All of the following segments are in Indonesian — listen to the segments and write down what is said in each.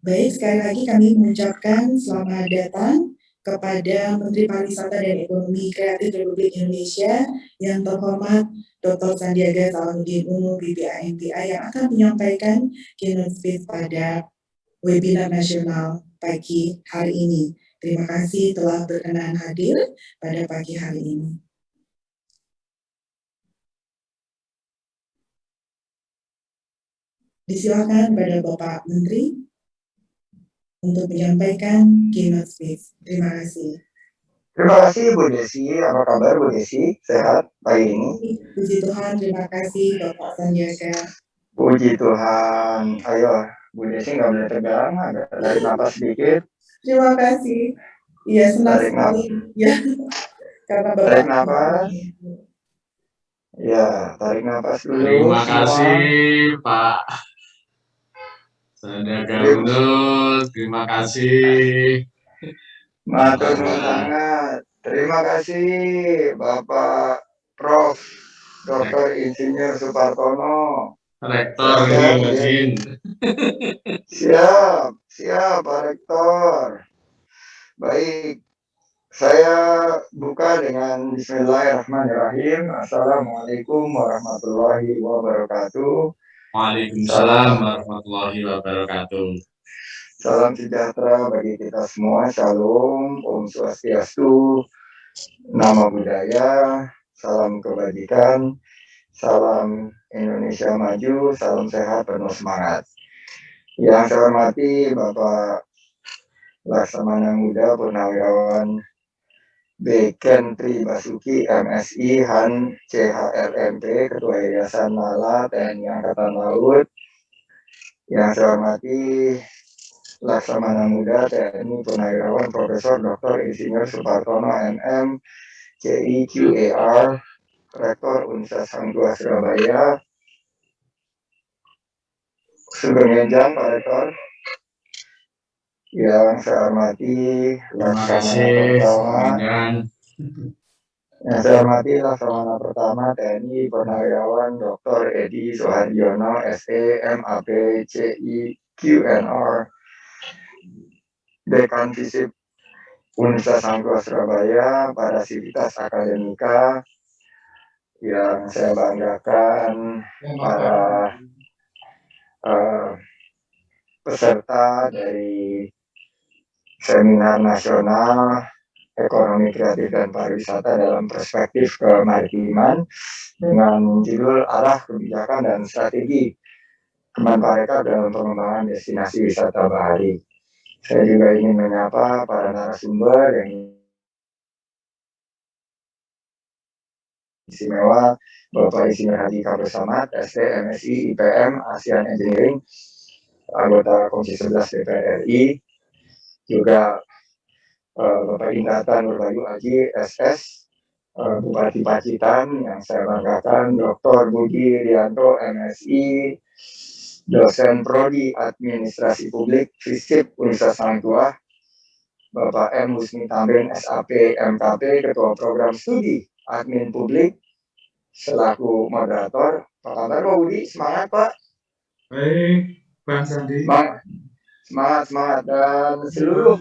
Baik, sekali lagi kami mengucapkan selamat datang kepada Menteri Pariwisata dan Ekonomi Kreatif Republik Indonesia yang terhormat Dr. Sandiaga Salahuddin Uno, BPA-MPA, yang akan menyampaikan keynote speech pada webinar nasional pagi hari ini. Terima kasih telah berkenan hadir pada pagi hari ini. Disilakan pada Bapak Menteri untuk menyampaikan keynote speech. Terima kasih. Terima kasih Bu Desi. Apa kabar Bu Desi? Sehat pagi ini? Puji Tuhan, terima kasih Bapak Sandiaga. Puji Tuhan. Ayo Bu Desi nggak boleh tegang, agak tarik napas sedikit. Terima kasih. Iya, senang sekali. Ya, karena Bapak. Tarik napas. Ya, tarik napas dulu. Terima kasih Pak Sandiaga Uno. Terima kasih. Matur nuwun sangat. Terima kasih Bapak Prof. Dr. Insinyur Supartono. Rektor Udin. Siap Pak Rektor. Baik, saya buka dengan Bismillahirrahmanirrahim. Assalamualaikum warahmatullahi wabarakatuh. Waalaikumsalam warahmatullahi wabarakatuh. Salam sejahtera bagi kita semua. Shalom, Om Swastiastu, Namo Buddhaya, salam kebajikan, salam Indonesia maju, salam sehat, penuh semangat. Yang saya hormati Bapak Laksamana Muda Purnawirawan Beken Tri Basuki MSI Han CHRMP Ketua Yayasan Nala TNI Angkatan Laut. Yang saya hormati Laksamana Muda TNI Purnawirawan Profesor Dr. Insinyur Supartono MM CIQAR Rektor Universitas Hang Tuah Surabaya. Sugeng Enjang Pak Rektor. Yang saya hormati Laksamana Pertama. Yang saya hormati Laksamana Pertama TNI Purnawirawan Dr. Edi Soeharjono SE MAP CIQNR Dekan Visip Universitas Hang Tuah Surabaya, para sivitas akademika yang saya banggakan, para peserta dari seminar nasional ekonomi kreatif dan pariwisata dalam perspektif kemaritiman dengan judul arah kebijakan dan strategi Kemenparekraf dalam pengembangan destinasi wisata bahari. Saya juga ingin menyapa para narasumber yang istimewa, Bapak Insinyur Haji Kabir Samad, ST, MSI, IPM, ASEAN Engineering, anggota Komisi 11 DPR RI, juga Bapak Indatan Nurbayu Haji, SS, Bupati Pacitan, yang saya banggakan, Dr. Budi Rianto, MSI, dosen Prodi Administrasi Publik, FISIP Universitas Hang Tuah, Bapak M. Husni Tamrin, SAP, MKP, Ketua Program Studi Admin Publik, selaku moderator. Pak kabar Pak Budi? Semangat Pak. Baik, Bang Sandi. Semangat. Dan seluruh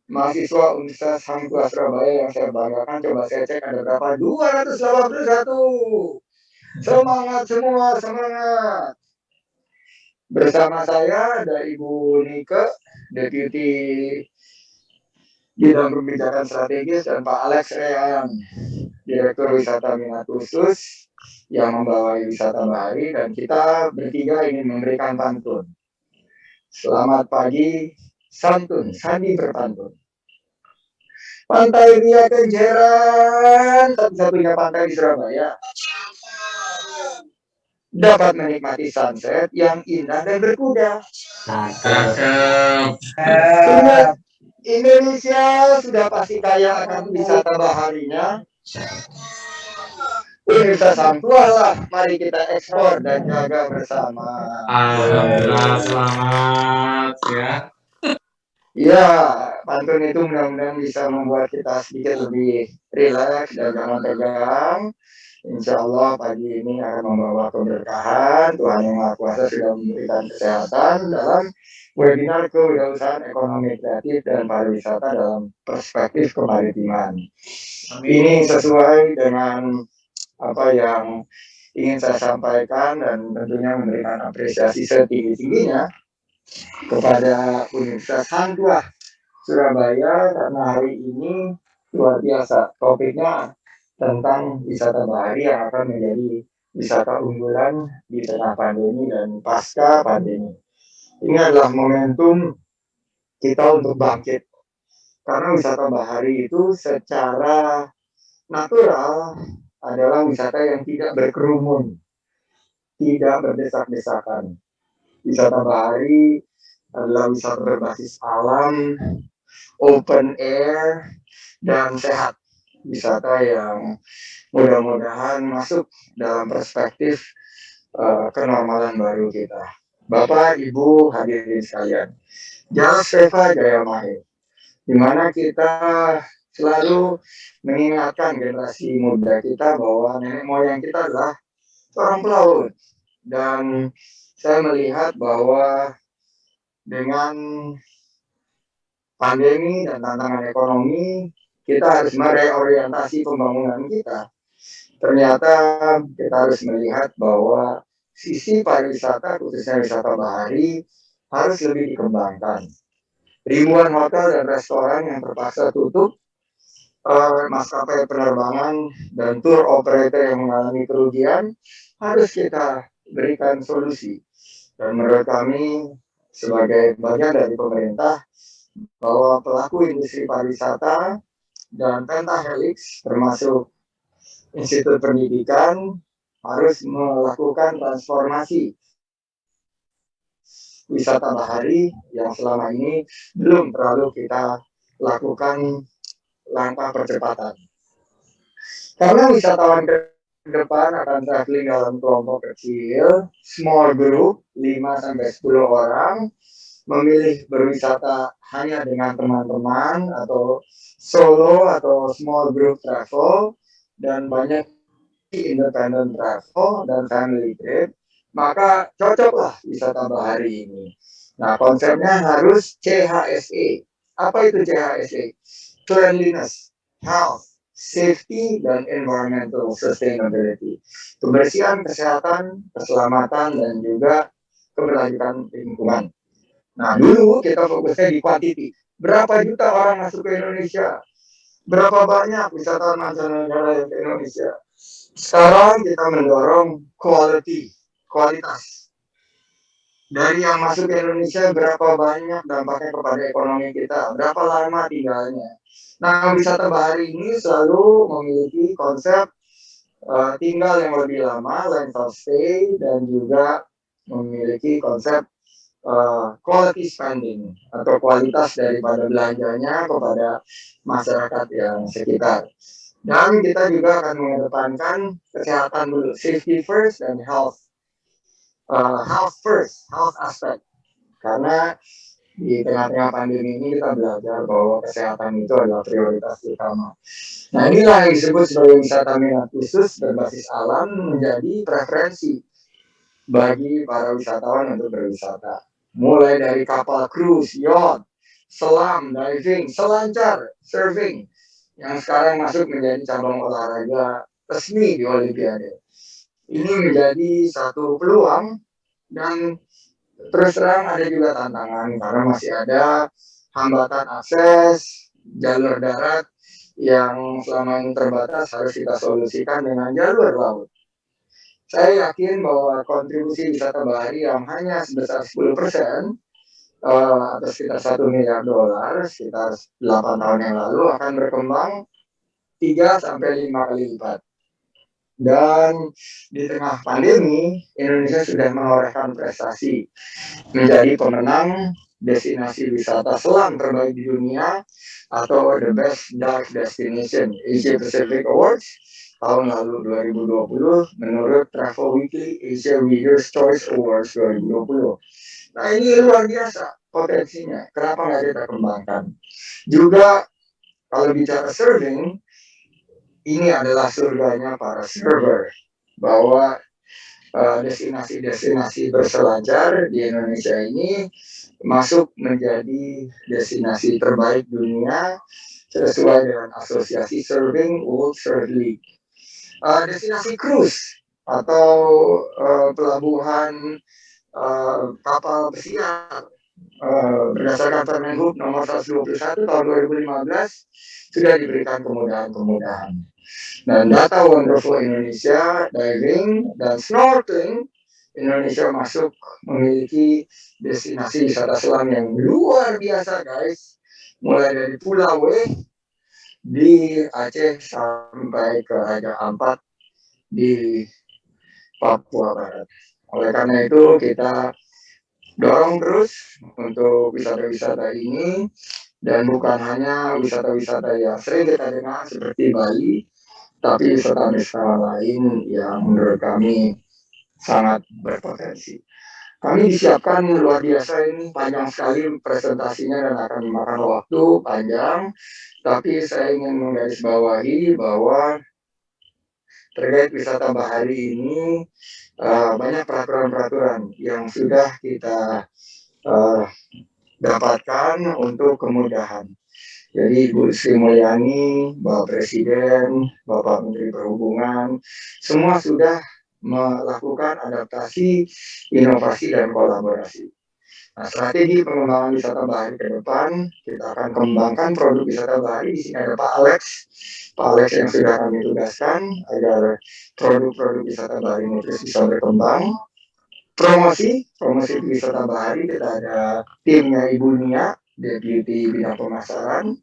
mahasiswa Universitas Hang Tuah Surabaya yang saya banggakan, coba saya cek ada berapa? 281. Semangat semua, semangat. Bersama saya ada Ibu Nike, Deputi Bidang Kebijakan Strategis, dan Pak Alex Rean, Direktur Wisata Minat Khusus yang membawai wisata bahari, dan kita bertiga ingin memberikan pantun. Selamat pagi, santun, sandi berpantun. Pantai Ria Kenjeran, satu-satunya pantai di Surabaya, dapat menikmati sunset yang indah dan berkuda. Indonesia sudah pasti kaya akan wisata baharinya. Universitas Hang Tuah lah, mari kita ekspor dan jaga bersama. Alhamdulillah, selamat ya. Ya, pantun itu mudah-mudahan bisa membuat kita sedikit lebih rileks dan jangan tegang. Insya Allah pagi ini akan membawa keberkahan. Tuhan Yang Maha Kuasa sudah memberikan kesehatan dalam webinar kewirausahaan ekonomi kreatif dan pariwisata dalam perspektif kemaritiman. Ini sesuai dengan apa yang ingin saya sampaikan dan tentunya memberikan apresiasi setinggi-tingginya kepada Universitas Hang Tuah Surabaya karena hari ini luar biasa. Topiknya tentang wisata bahari yang akan menjadi wisata unggulan di tengah pandemi dan pasca pandemi. Ini adalah momentum kita untuk bangkit. Karena wisata bahari itu secara natural adalah wisata yang tidak berkerumun, tidak berdesak-desakan. Wisata bahari adalah wisata berbasis alam, open air, dan sehat. Wisata yang mudah-mudahan masuk dalam perspektif kenormalan baru kita. Bapak, Ibu, hadirin sekalian, Jaya Seva Jaya Mahir, di mana kita selalu mengingatkan generasi muda kita bahwa nenek moyang kita adalah seorang pelaut. Dan saya melihat bahwa dengan pandemi dan tantangan ekonomi, kita harus mereorientasi pembangunan kita. Ternyata kita harus melihat bahwa sisi pariwisata, khususnya wisata bahari, harus lebih dikembangkan. Ribuan hotel dan restoran yang terpaksa tutup, maskapai penerbangan dan tour operator yang mengalami kerugian, harus kita berikan solusi. Dan menurut kami, sebagai bagian dari pemerintah, bahwa pelaku industri pariwisata dan Pentahelix, termasuk Institut Pendidikan, harus melakukan transformasi wisata bahari yang selama ini belum terlalu kita lakukan langkah percepatan. Karena wisatawan ke depan akan traveling dalam kelompok kecil, small group, 5-10 orang, memilih berwisata hanya dengan teman-teman atau solo atau small group travel, dan banyak independent travel dan family trip, maka cocoklah wisata bahari ini. Nah, konsepnya harus CHSE. Apa itu CHSE? Cleanliness, health, safety, dan environmental sustainability. Kebersihan, kesehatan, keselamatan, dan juga keberlanjutan lingkungan. Nah, dulu kita fokusnya di quantity. Berapa juta orang masuk ke Indonesia? Berapa banyak wisatawan mancanegara yang ke Indonesia? Sekarang kita mendorong kualitas. Dari yang masuk ke Indonesia, berapa banyak dampaknya kepada ekonomi kita? Berapa lama tinggalnya? Nah, wisata bahari ini selalu memiliki konsep tinggal yang lebih lama, length of stay, dan juga memiliki konsep quality spending atau kualitas daripada belanjanya kepada masyarakat yang sekitar. Dan kita juga akan mengedepankan kesehatan dulu, safety first dan health first, health aspect. Karena di tengah-tengah pandemi ini kita belajar bahwa kesehatan itu adalah prioritas utama. Nah, inilah yang disebut sebagai wisata minat khusus berbasis alam menjadi preferensi bagi para wisatawan untuk berwisata. Mulai dari kapal cruise, yacht, selam, diving, selancar, surfing, yang sekarang masuk menjadi cabang olahraga resmi di Olimpiade. Ini menjadi satu peluang, dan terus terang ada juga tantangan karena masih ada hambatan akses jalur darat yang selama ini terbatas, harus kita solusikan dengan jalur laut. Saya yakin bahwa kontribusi wisata bahari yang hanya sebesar 10%, atau sekitar $1 miliar, sekitar 8 tahun yang lalu, akan berkembang 3-5 kali lipat. Dan di tengah pandemi, Indonesia sudah menorehkan prestasi menjadi pemenang destinasi wisata selam terbaik di dunia atau The Best Dark Destination Asia Pacific Awards tahun lalu 2020 menurut Travel Weekly Asia Readers Choice Awards 2020. Nah, ini luar biasa potensinya. Kenapa nggak kita kembangkan? Juga kalau bicara surfing, ini adalah surganya para server, bahwa destinasi-destinasi berselancar di Indonesia ini masuk menjadi destinasi terbaik dunia sesuai dengan Asosiasi Surfing World Surf League. Destinasi cruise atau pelabuhan kapal pesiar berdasarkan Permenhub nomor 121 tahun 2015 sudah diberikan kemudahan-kemudahan. Dan data Wonderful Indonesia diving dan snorkeling, Indonesia masuk memiliki destinasi wisata selam yang luar biasa, guys. Mulai dari Pulau W di Aceh sampai ke Raja Ampat di Papua Barat. Oleh karena itu kita dorong terus untuk wisata-wisata ini, dan bukan hanya wisata-wisata yang sering kita dengar seperti Bali, tapi wisata-wisata lain yang menurut kami sangat berpotensi. Kami disiapkan luar biasa, ini panjang sekali presentasinya dan akan memakan waktu panjang, tapi saya ingin menggarisbawahi bahwa terkait wisata bahari ini banyak peraturan-peraturan yang sudah kita dapatkan untuk kemudahan. Jadi Ibu Sri Mulyani, Bapak Presiden, Bapak Menteri Perhubungan, semua sudah melakukan adaptasi, inovasi, dan kolaborasi. Nah, strategi pengembangan wisata bahari ke depan, kita akan kembangkan produk wisata bahari. Di sini ada Pak Alex yang sudah kami tugaskan agar produk-produk wisata bahari ini terus bisa berkembang. Promosi wisata bahari, kita ada timnya Ibu Nia, Deputi Bidang Pemasaran,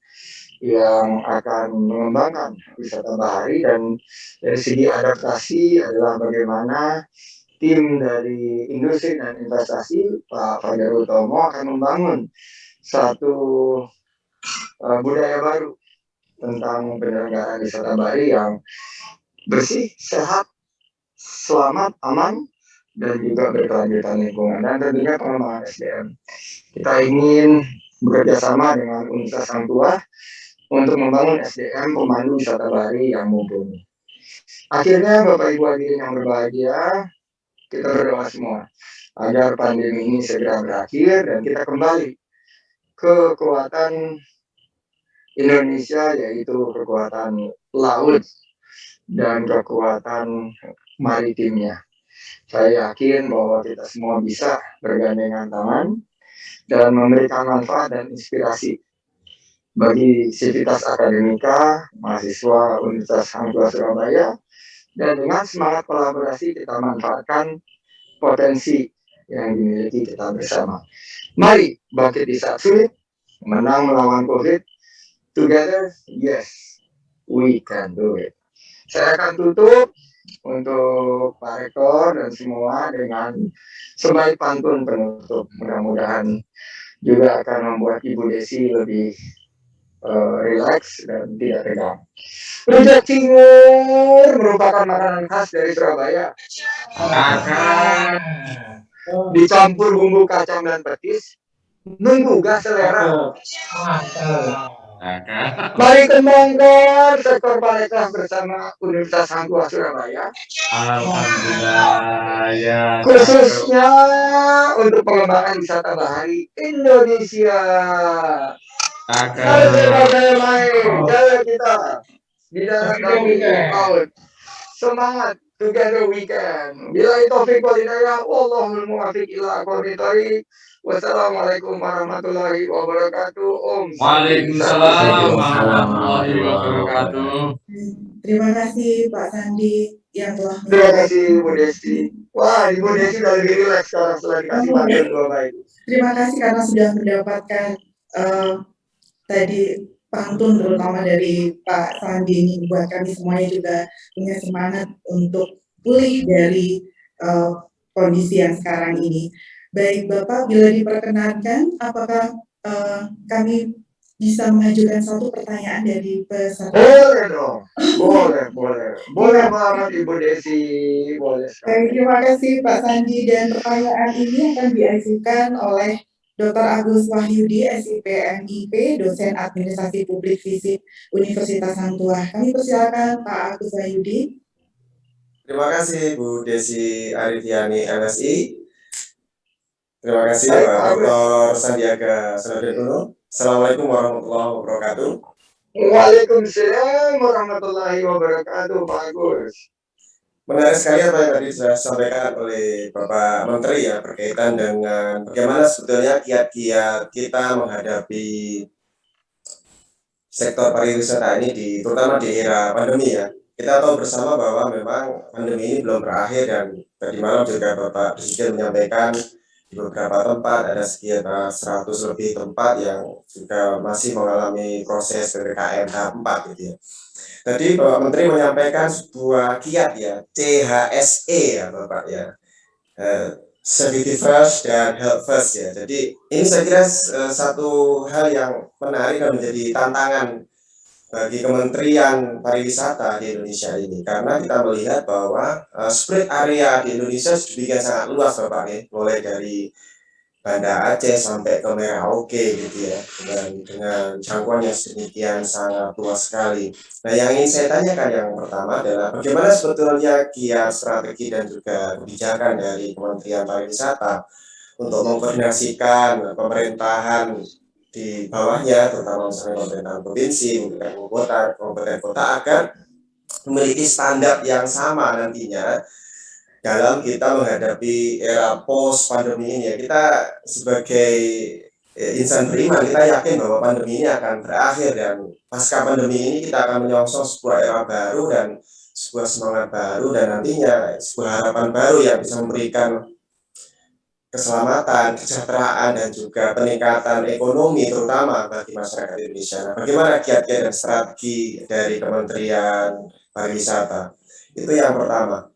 yang akan mengembangkan wisata bahari. Dan dari segi adaptasi adalah bagaimana tim dari industri dan investasi, Pak Fajar Utomo, akan membangun satu budaya baru tentang penyelenggaraan wisata bahari yang bersih, sehat, selamat, aman, dan juga berkelanjutan lingkungan, dan tentunya pengembangan SDM. Kita ingin bekerja sama dengan Universitas Hang Tuah untuk membangun SDM pemandu wisata bahari yang mumpuni. Akhirnya, Bapak Ibu hadirin yang berbahagia, kita berdoa semua agar pandemi ini segera berakhir dan kita kembali ke kekuatan Indonesia, yaitu kekuatan laut dan kekuatan maritimnya. Saya yakin bahwa kita semua bisa bergandengan tangan dan memberikan manfaat dan inspirasi bagi sivitas akademika, mahasiswa Universitas Hang Tuah Surabaya, dan dengan semangat kolaborasi kita manfaatkan potensi yang dimiliki kita bersama. Mari bangkit di saat sulit, menang melawan COVID. Together, yes, we can do it. Saya akan tutup untuk Pak Rektor dan semua dengan sebaik pantun penutup. Mudah-mudahan juga akan membuat Ibu Desi lebih rileks dan tidak tegang. Rujak cingur merupakan makanan khas dari Surabaya. Dicampur bumbu kacang dan petis, menggugah selera. Mari kembangkan sektor pariwisata bersama Universitas Hang Tuah Surabaya. Alhamdulillah ya. Khususnya untuk pengembangan wisata bahari Indonesia. Jalan kita di dalam kami laut. Semangat, together we can. Bila taufik wal hidayah, wallahul muwaffiq ila aqwamit thoriq. Wassalamualaikum warahmatullahi wabarakatuh. Waalaikumsalam warahmatullahi wabarakatuh. Terima kasih Pak Sandi yang telah Terima kasih Bu Desi. Wah, Ibu Desi udah lebih rileks sekarang setelah dikasih makan dua baik. Terima kasih karena sudah mendapatkan tadi pantun terutama dari Pak Sandi. Ini buat kami semuanya juga punya semangat untuk pulih dari kondisi yang sekarang ini. Baik Bapak, bila diperkenankan, apakah kami bisa mengajukan satu pertanyaan dari peserta? Boleh dong, boleh banget Ibu Desi, boleh sekali. Baik, terima kasih Pak Sandi, dan pertanyaan ini akan diajukan oleh Dr. Agus Wahyudi, SIP MIP, dosen Administrasi Publik Fisip Universitas Hang Tuah. Kami persilakan Pak Agus Wahyudi. Terima kasih Bu Desi Arifiani LSI. Terima kasih Baik, Pak Pak Agus. Dr. Sandiaga Salahuddin Uno. Assalamualaikum warahmatullahi wabarakatuh. Waalaikumsalam warahmatullahi wabarakatuh, Pak Agus. Menarik sekali apa yang tadi sudah disampaikan oleh Bapak Menteri ya berkaitan dengan bagaimana sebetulnya kiat-kiat kita menghadapi sektor pariwisata ini terutama di era pandemi ya. Kita tahu bersama bahwa memang pandemi ini belum berakhir dan tadi malam juga Bapak Presiden menyampaikan di beberapa tempat ada sekitar 100 lebih tempat yang juga masih mengalami proses PPKM tahap 4 gitu ya. Tadi Bapak Menteri menyampaikan sebuah kiat ya, CHSE ya Bapak ya, Safety First dan Health First ya. Jadi ini saya kira satu hal yang menarik dan menjadi tantangan bagi Kementerian Pariwisata di Indonesia ini. Karena kita melihat bahwa spread area di Indonesia sedemikian sangat luas Bapak ya, mulai dari Banda Aceh sampai ke Merauke gitu ya, dengan jangkauan yang sedemikian sangat luas sekali. Nah, yang ingin saya tanyakan yang pertama adalah bagaimana sebetulnya kiat strategi dan juga kebijakan dari Kementerian Pariwisata untuk mengkoordinasikan pemerintahan di bawahnya, terutama misalnya pemerintahan provinsi, kabupaten kota agar memiliki standar yang sama nantinya dalam kita menghadapi era post pandemi ini ya. Kita sebagai insan beriman kita yakin bahwa pandemi ini akan berakhir dan pasca pandemi ini kita akan menyongsong sebuah era baru dan sebuah semangat baru dan nantinya sebuah harapan baru yang bisa memberikan keselamatan, kesejahteraan dan juga peningkatan ekonomi terutama bagi masyarakat Indonesia. Nah, bagaimana kiat-kiat dan strategi dari Kementerian Pariwisata? Itu yang pertama.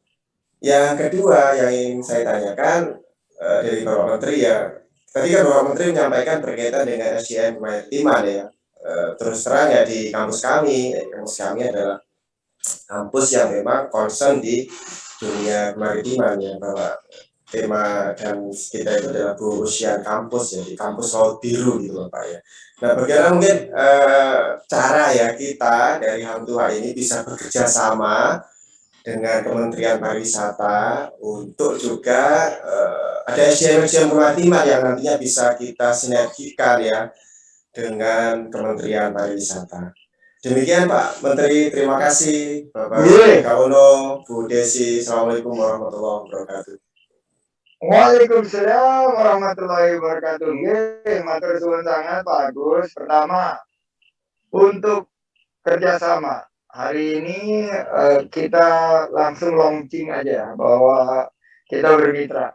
Yang kedua yang ingin saya tanyakan dari Bapak Menteri ya, tadi kan Bapak Menteri menyampaikan berkaitan dengan SDM kemaritiman ya. Terus terang ya di kampus kami adalah kampus yang memang concern di dunia kemaritiman ya, bahwa tema dan kita itu adalah berusia kampus ya, di kampus Laut Biru gitu Bapak ya. Nah, bagaimana mungkin cara ya kita dari Hang Tuah ini bisa bekerja sama dengan Kementerian Pariwisata untuk juga ada SDM kemaritiman yang nantinya bisa kita sinergikan ya dengan Kementerian Pariwisata. Demikian Pak Menteri, terima kasih Bapak Uno, Bu Desi. Assalamualaikum warahmatullahi wabarakatuh. Waalaikumsalam warahmatullahi wabarakatuh. Matur suwun sangat Pak Agus. Pertama, untuk kerjasama. Hari ini kita langsung launching aja bahwa kita bermitra.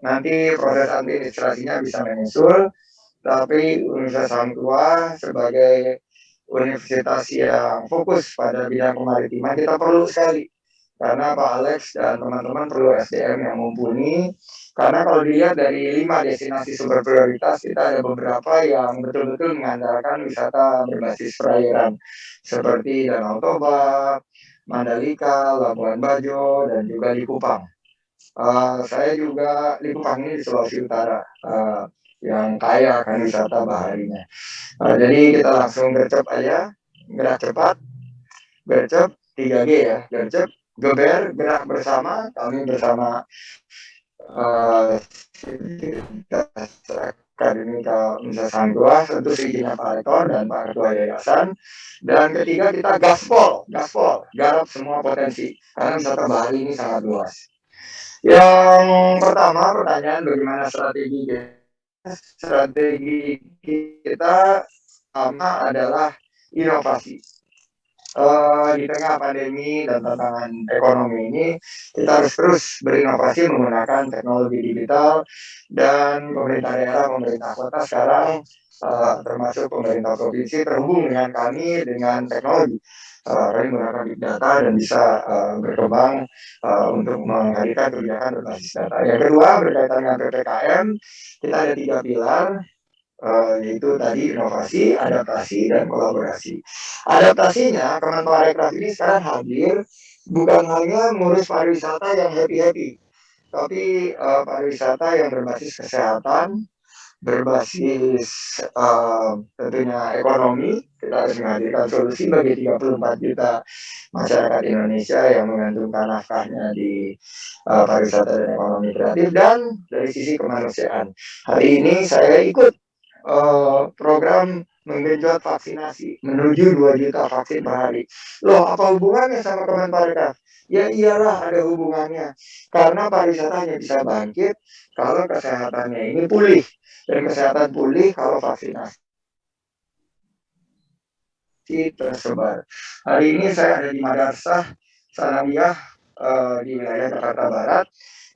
Nanti proses administrasinya bisa menyusul, tapi Universitas Hang Tuah sebagai universitas yang fokus pada bidang kemaritiman kita perlu sekali. Karena Pak Alex dan teman-teman perlu SDM yang mumpuni. Karena kalau dilihat dari 5 destinasi sumber prioritas, kita ada beberapa yang betul-betul mengandalkan wisata berbasis perairan. Seperti Danau Toba, Mandalika, Labuan Bajo, dan juga Likupang. Saya juga Likupang ini di Sulawesi Utara, yang kaya akan wisata baharinya. Jadi kita langsung gercep aja, gerak cepat, gercep 3G ya, gercep, geber, gerak bersama, kami bersama Akademika Universitas Hang Tuah, tentu izinnya Pak Rektor dan Pak Ketua Yayasan. Dan ketiga kita gaspol, garap semua potensi, karena wisata bahari ini sangat luas. Yang pertama pertanyaan bagaimana strategi kita pertama adalah inovasi. Di tengah pandemi dan tantangan ekonomi ini, kita harus terus berinovasi menggunakan teknologi digital, dan pemerintah daerah, pemerintah kota sekarang, termasuk pemerintah provinsi, terhubung dengan kami dengan teknologi. Kami menggunakan big data dan bisa berkembang untuk menghadirkan kebijakan berbasis data. Yang kedua, berkaitan dengan PPKM, kita ada 3 pilar, yaitu tadi inovasi, adaptasi, dan kolaborasi. Adaptasinya, Kemenparekraf ini sekarang hadir bukan hanya mengurus pariwisata yang happy-happy, tapi pariwisata yang berbasis kesehatan, berbasis tentunya ekonomi. Kita harus menghadirkan solusi bagi 34 juta masyarakat Indonesia yang menggantungkan nafkahnya di pariwisata dan ekonomi kreatif. Dan dari sisi kemanusiaan, hari ini saya ikut program menggenjot vaksinasi menuju 2 juta vaksin per hari. Loh, apa hubungannya sama Kemenparekraf? Ya iyalah ada hubungannya. Karena pariwisata hanya bisa bangkit kalau kesehatannya ini pulih. Dan kesehatan pulih kalau vaksinasi tersebar. Hari ini saya ada di Madrasah Sanawiyah di wilayah Jakarta Barat,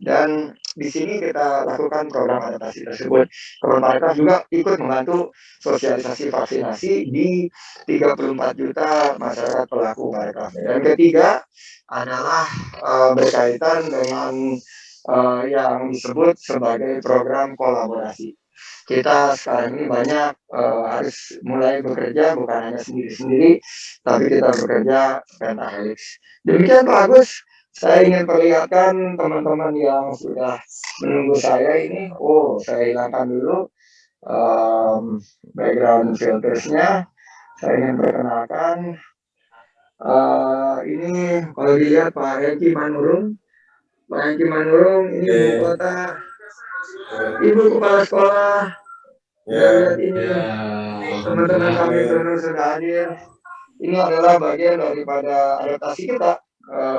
dan di sini kita lakukan program adaptasi tersebut. Kemenparekraf juga ikut membantu sosialisasi vaksinasi di 34 juta masyarakat pelaku parekraf. Dan ketiga adalah berkaitan dengan yang disebut sebagai program kolaborasi. Kita sekarang ini banyak harus mulai bekerja bukan hanya sendiri-sendiri, tapi kita bekerja pentahelix. Demikian Pak Agus, saya ingin perlihatkan teman-teman yang sudah menunggu saya ini. Oh, saya hilangkan dulu background filtersnya. Saya ingin perkenalkan. Ini kalau dilihat Pak Hengki Manurung. Pak Hengki Manurung ini ibu kota, ibu kepala sekolah. Lihat ini teman-teman kami sudah hadir. Ini adalah bagian daripada adaptasi kita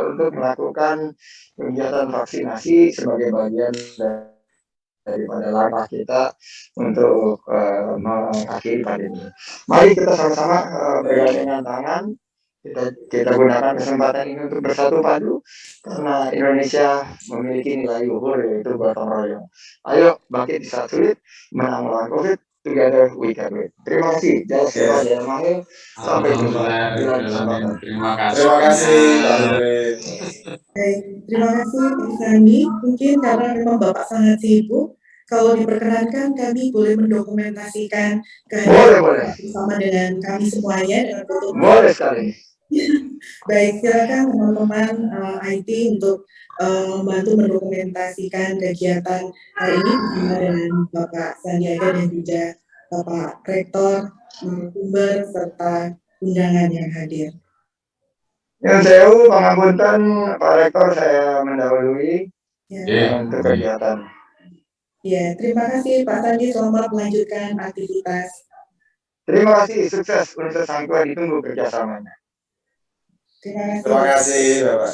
untuk melakukan kegiatan vaksinasi sebagai bagian daripada langkah kita untuk mengakhiri pandemi. Mari kita sama-sama bergandengan tangan. Kita gunakan kesempatan ini untuk bersatu padu karena Indonesia memiliki nilai luhur, yaitu gotong royong. Ayo bangkit di saat sulit, menang melawan COVID. Together we can win. Terima kasih. Sampai jumpa. Terima kasih. Terima kasih Pak Andre. Baik, terima kasih Pak Sandi. Mungkin karena memang Bapak sangat sibuk, kalau diperkenankan kami boleh mendokumentasikan kehadiran bersama dengan kami semuanya dengan foto. Boleh sekali. Baik, silakan teman-teman IT untuk membantu mendokumentasikan kegiatan hari ini bersama dengan Bapak Sandiaga dan juga Bapak Rektor, Sumber, serta undangan yang hadir. Yang saya pangapunten Pak Rektor, saya mendahului untuk kegiatan. Ya, terima kasih Pak Sandi, selamat melanjutkan aktivitas. Terima kasih, sukses untuk Sangkua, ditunggu kerjasamanya. Terima kasih. Terima kasih Bapak.